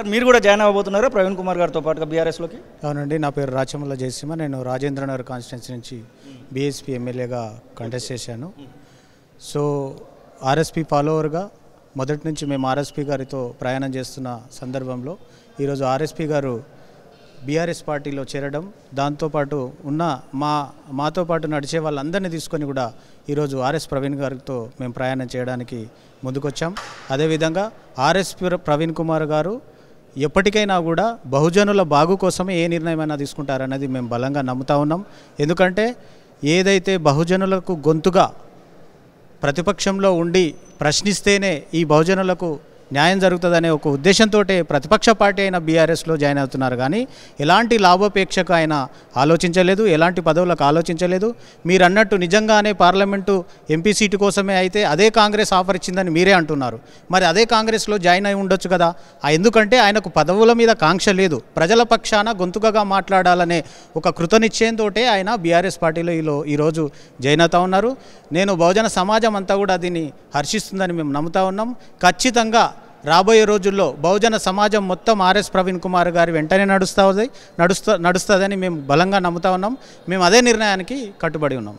Sir మీరు కూడా join అవ్వబోతున్నారా Praveen Kumar గారితో పాటుగా బీఆర్ఎస్లోకి? అవునండి, నా పేరు రాచమల్ల జయసింహ. నేను రాజేంద్రనగర్ కాన్స్టిట్యున్సీ నుంచి బీఎస్పీ ఎమ్మెల్యేగా కంటెస్ట్ చేశాను. సో ఆర్ఎస్పీ ఫాలోవర్గా మొదటి నుంచి మేము ఆర్ఎస్పీ గారితో ప్రయాణం చేస్తున్న సందర్భంలో ఈరోజు ఆర్ఎస్పీ గారు బీఆర్ఎస్ పార్టీలో చేరడం, దాంతోపాటు ఉన్న మాతో పాటు నడిచే వాళ్ళందరినీ తీసుకొని కూడా ఈరోజు ఆర్ఎస్ ప్రవీణ్ గారితో మేము ప్రయాణం చేయడానికి ముందుకొచ్చాం. అదేవిధంగా ఆర్ఎస్ ప్రవీణ్ కుమార్ గారు ఎప్పటికైనా కూడా బహుజనుల బాగు కోసమే ఏ నిర్ణయమైనా తీసుకుంటారన్నది మేము బలంగా నమ్ముతా ఉన్నాం. ఎందుకంటే ఏదైతే బహుజనులకు గొంతుగా ప్రతిపక్షంలో ఉండి ప్రశ్నిస్తేనే ఈ బహుజనులకు న్యాయం జరుగుతుందనే ఒక ఉద్దేశంతో ప్రతిపక్ష పార్టీ అయిన బీఆర్ఎస్లో జాయిన్ అవుతున్నారు. కానీ ఎలాంటి లాభాపేక్షకు ఆయన ఆలోచించలేదు, ఎలాంటి పదవులకు ఆలోచించలేదు. మీరు అన్నట్టు నిజంగానే పార్లమెంటు ఎంపీ సీటు కోసమే అయితే అదే కాంగ్రెస్ ఆఫర్ ఇచ్చిందని మీరే అంటున్నారు. మరి అదే కాంగ్రెస్లో జాయిన్ అయి ఉండొచ్చు కదా. ఎందుకంటే ఆయనకు పదవుల మీద కాంక్ష లేదు, ప్రజల పక్షాన గొంతుకగా మాట్లాడాలనే ఒక కృతనిశ్చయంతో ఆయన బీఆర్ఎస్ పార్టీలో ఈరోజు జాయిన్ అవుతా ఉన్నారు. నేను బహుజన సమాజం అంతా కూడా దీన్ని హర్షిస్తుందని మేము నమ్ముతా ఉన్నాం. ఖచ్చితంగా రాబోయే రోజుల్లో బహుజన సమాజం మొత్తం ఆర్ఎస్ ప్రవీణ్ కుమార్ గారి వెంటనే నడుస్తుందని మేము బలంగా నమ్ముతా ఉన్నాం. మేము అదే నిర్ణయానికి కట్టుబడి ఉన్నాం.